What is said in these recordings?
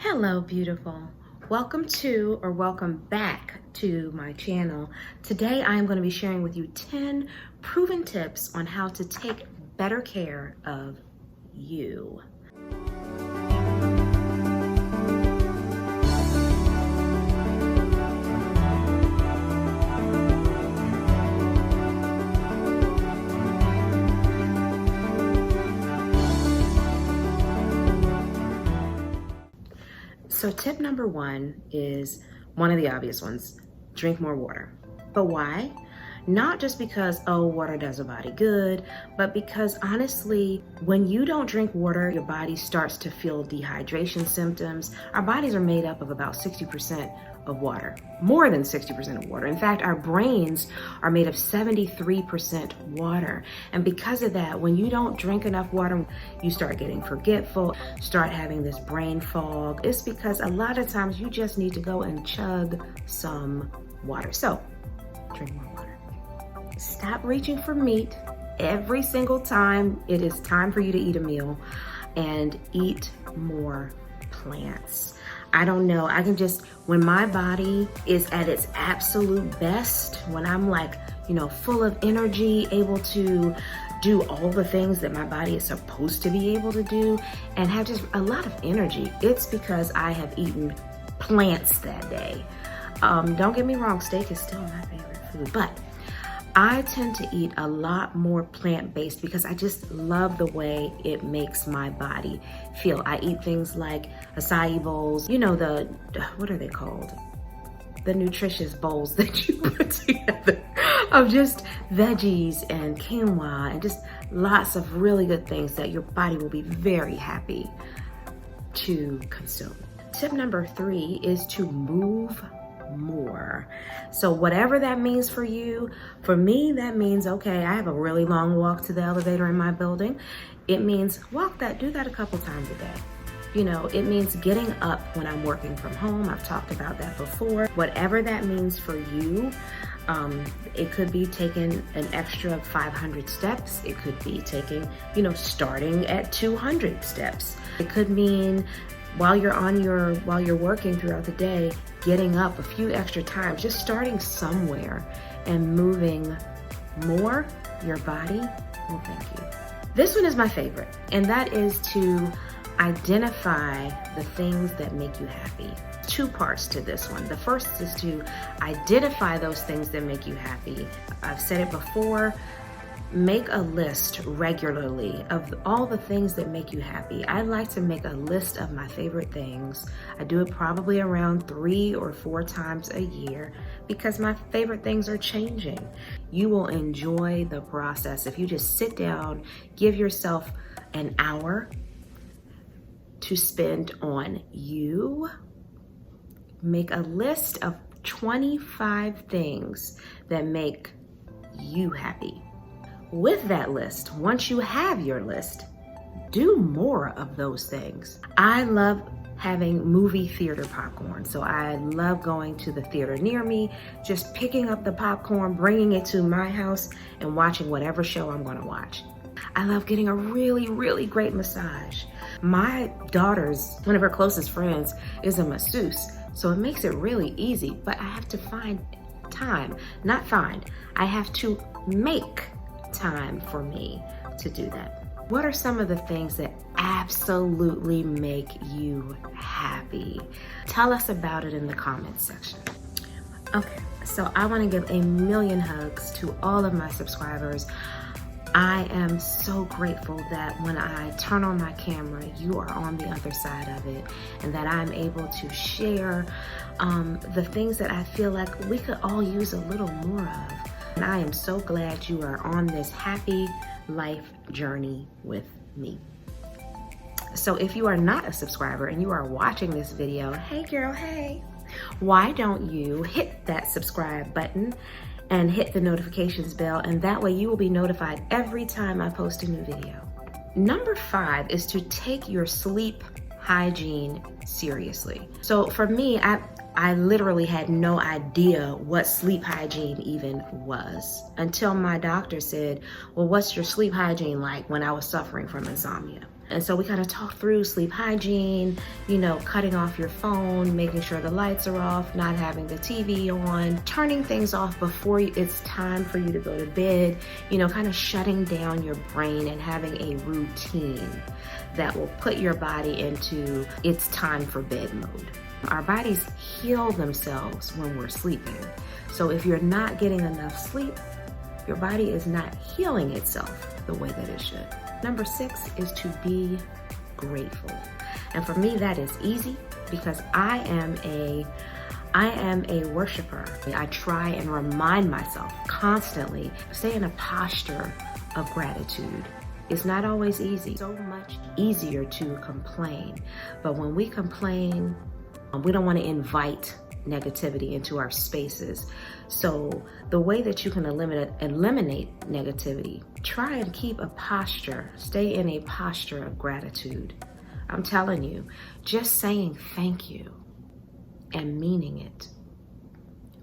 Hello, beautiful. Welcome back to my channel. Today, I am going to be sharing with you 10 proven tips on how to take better care of you. So tip number one is one of the obvious ones: drink more water. But why? Not just because, oh, water does a body good, but because honestly, when you don't drink water, your body starts to feel dehydration symptoms. Our bodies are made up of about 60% of water, more than 60% of water. In fact, our brains are made of 73% water. And because of that, when you don't drink enough water, you start getting forgetful, start having this brain fog. It's because a lot of times you just need to go and chug some water. So drink more water. Stop reaching for meat every single time it is time for you to eat a meal, and eat more plants. I don't know, I can just, when my body is at its absolute best, when I'm like, full of energy, able to do all the things that my body is supposed to be able to do, and have just a lot of energy, it's because I have eaten plants that day. Don't get me wrong, steak is still my favorite food, but I tend to eat a lot more plant-based because I just love the way it makes my body feel. I eat things like acai bowls, what are they called? The nutritious bowls that you put together of just veggies and quinoa and just lots of really good things that your body will be very happy to consume. Tip number 3 is to move more. So whatever that means for you, for me, that means, okay, I have a really long walk to the elevator in my building. It means do that a couple times a day. It means getting up when I'm working from home. I've talked about that before. Whatever that means for you, it could be taking an extra 500 steps. It could be taking, starting at 200 steps. It could mean while you're working throughout the day, getting up a few extra times, just starting somewhere and moving more, your body will thank you. This one is my favorite, and that is to identify the things that make you happy. 2 parts to this one. The first is to identify those things that make you happy. I've said it before, make a list regularly of all the things that make you happy. I like to make a list of my favorite things. I do it probably around 3 or 4 times a year because my favorite things are changing. You will enjoy the process if you just sit down, give yourself an hour to spend on you. Make a list of 25 things that make you happy. With that list, once you have your list, do more of those things. I love having movie theater popcorn. So I love going to the theater near me, just picking up the popcorn, bringing it to my house, and watching whatever show I'm gonna watch. I love getting a really, really great massage. My daughter's, one of her closest friends, is a masseuse. So it makes it really easy, but I have to find time, I have to make time for me to do that. What are some of the things that absolutely make you happy? Tell us about it in the comments section. Okay, so I want to give a million hugs to all of my subscribers. I am so grateful that when I turn on my camera, you are on the other side of it, and that I'm able to share the things that I feel like we could all use a little more of. And I am so glad you are on this happy life journey with me. So if you are not a subscriber and you are watching this video, hey girl, hey, why don't you hit that subscribe button and hit the notifications bell, and that way you will be notified every time I post a new video. Number 5 is to take your sleep hygiene seriously. So for me, I literally had no idea what sleep hygiene even was until my doctor said, well, what's your sleep hygiene like when I was suffering from insomnia? And so we kind of talk through sleep hygiene, you know, cutting off your phone, making sure the lights are off, not having the TV on, turning things off before it's time for you to go to bed, you know, kind of shutting down your brain and having a routine that will put your body into it's time for bed mode. Our bodies heal themselves when we're sleeping. So if you're not getting enough sleep, your body is not healing itself the way that it should. Number 6 is to be grateful. And for me, that is easy because I am a worshiper. I try and remind myself constantly, stay in a posture of gratitude. It's not always easy. So much easier to complain. But when we complain, we don't want to invite negativity into our spaces. So the way that you can eliminate negativity, try and keep a posture, stay in a posture of gratitude. I'm telling you, just saying thank you and meaning it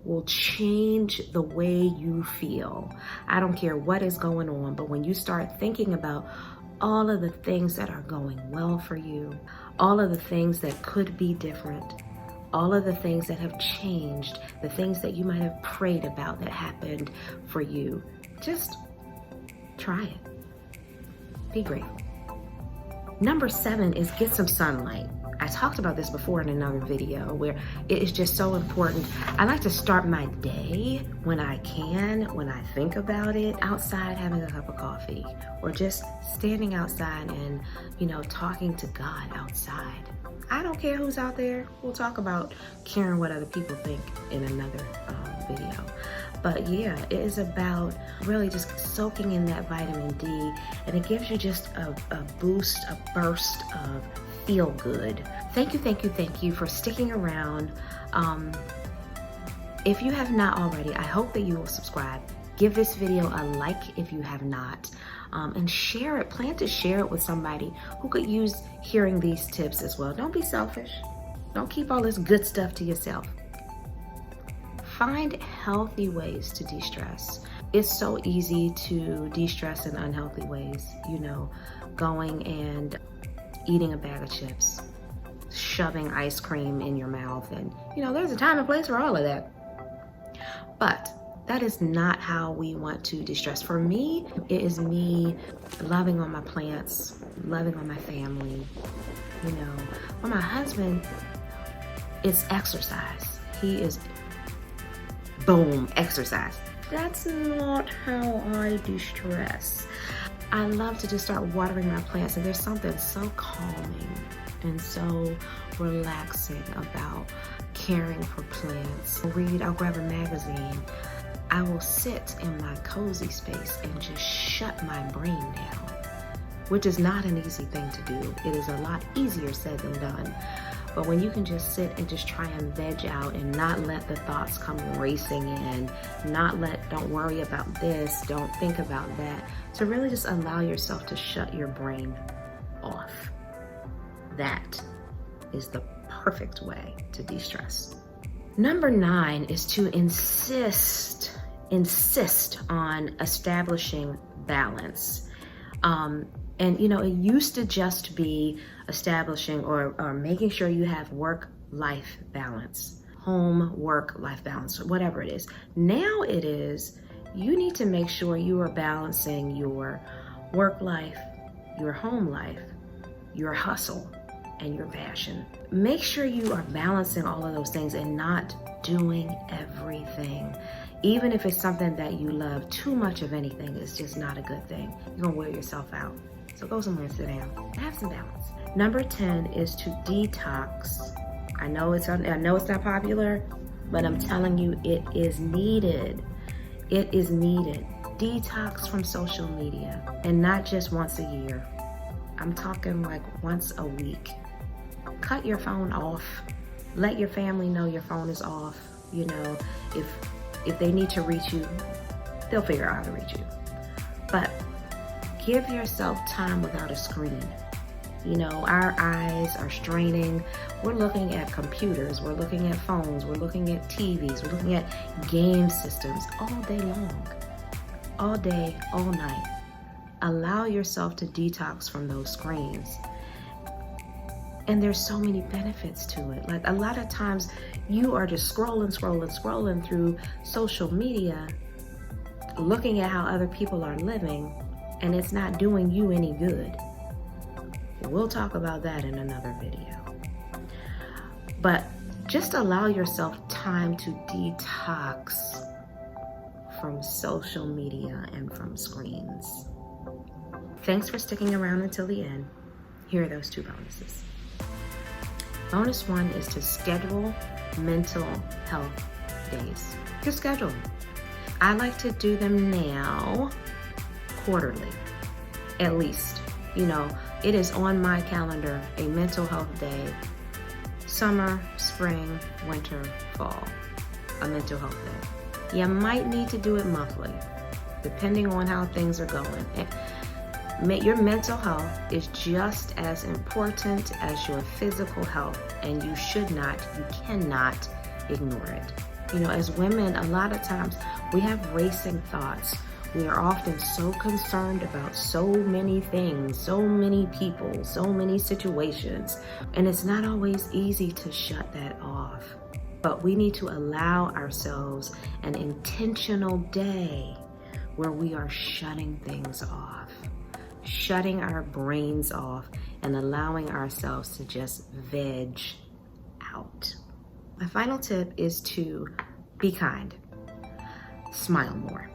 will change the way you feel. I don't care what is going on, but when you start thinking about all of the things that are going well for you, all of the things that could be different, all of the things that have changed, the things that you might have prayed about that happened for you, just try it. Be grateful. Number 7 is get some sunlight. I talked about this before in another video where it is just so important. I like to start my day when I can, when I think about it, outside having a cup of coffee or just standing outside and, you know, talking to God outside. I don't care who's out there. We'll talk about caring what other people think in another video. But yeah, it is about really just soaking in that vitamin D, and it gives you just a boost, a burst of feel good. Thank you for sticking around. If you have not already, I hope that you will subscribe. Give this video a like if you have not, and share it. Plan to share it with somebody who could use hearing these tips as well. Don't be selfish. Don't keep all this good stuff to yourself. Find healthy ways to de-stress. It's so easy to de-stress in unhealthy ways, you know, going and eating a bag of chips, shoving ice cream in your mouth, and you know, there's a time and place for all of that. But that is not how we want to de-stress. For me, it is me loving on my plants, loving on my family, you know. For my husband, it's exercise. He is, boom, exercise. That's not how I de-stress. I love to just start watering my plants, and there's something so calming and so relaxing about caring for plants. I'll grab a magazine. I will sit in my cozy space and just shut my brain down, which is not an easy thing to do. It is a lot easier said than done. But when you can just sit and just try and veg out and not let the thoughts come racing in, don't worry about this, don't think about that, to really just allow yourself to shut your brain off. That is the perfect way to de-stress. Number 9 is to insist on establishing balance. And you know, it used to just be establishing or making sure you have work-life balance, home, work-life balance, whatever it is. Now it is, you need to make sure you are balancing your work life, your home life, your hustle, and your passion. Make sure you are balancing all of those things and not doing everything. Even if it's something that you love, too much of anything is just not a good thing. You're gonna wear yourself out. So go somewhere and sit down. Have some balance. Number 10 is to detox. I know it's not popular, but I'm telling you, it is needed. It is needed. Detox from social media, and not just once a year. I'm talking like once a week. Cut your phone off. Let your family know your phone is off. You know, if they need to reach you, they'll figure out how to reach you. But give yourself time without a screen. You know, our eyes are straining. We're looking at computers, we're looking at phones, we're looking at TVs, we're looking at game systems all day long, all day, all night. Allow yourself to detox from those screens. And there's so many benefits to it. Like, a lot of times you are just scrolling through social media, looking at how other people are living, and it's not doing you any good. We'll talk about that in another video. But just allow yourself time to detox from social media and from screens. Thanks for sticking around until the end. Here are those 2 bonuses. Bonus 1 is to schedule mental health days. Just schedule them. I like to do them now quarterly, at least. You know, it is on my calendar, a mental health day. Summer, spring, winter, fall, a mental health day. You might need to do it monthly, depending on how things are going. Your mental health is just as important as your physical health, and you cannot ignore it. You know, as women, a lot of times we have racing thoughts. We are often so concerned about so many things, so many people, so many situations, and it's not always easy to shut that off. But we need to allow ourselves an intentional day where we are shutting things off, shutting our brains off, and allowing ourselves to just veg out. My final tip is to be kind, smile more.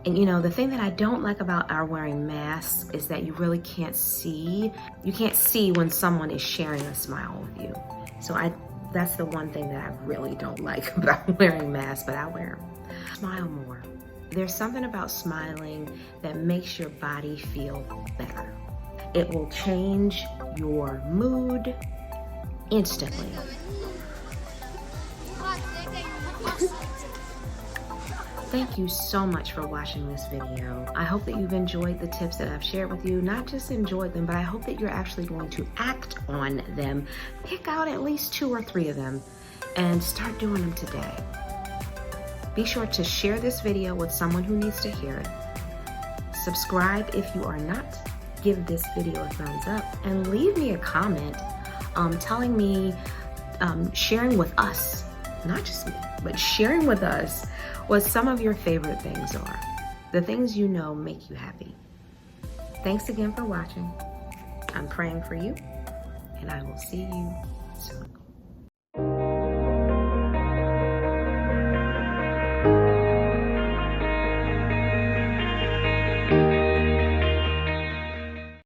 And you know, the thing that I don't like about our wearing masks is that you really can't see. You can't see when someone is sharing a smile with you. So that's the one thing that I really don't like about wearing masks, but I wear them. Smile more. There's something about smiling that makes your body feel better. It will change your mood instantly. Thank you so much for watching this video. I hope that you've enjoyed the tips that I've shared with you. Not just enjoyed them, but I hope that you're actually going to act on them. Pick out at least 2 or 3 of them and start doing them today. Be sure to share this video with someone who needs to hear it. Subscribe if you are not. Give this video a thumbs up and leave me a comment telling me, sharing with us, not just me, but sharing with us what some of your favorite things are. The things you know make you happy. Thanks again for watching. I'm praying for you, and I will see you soon.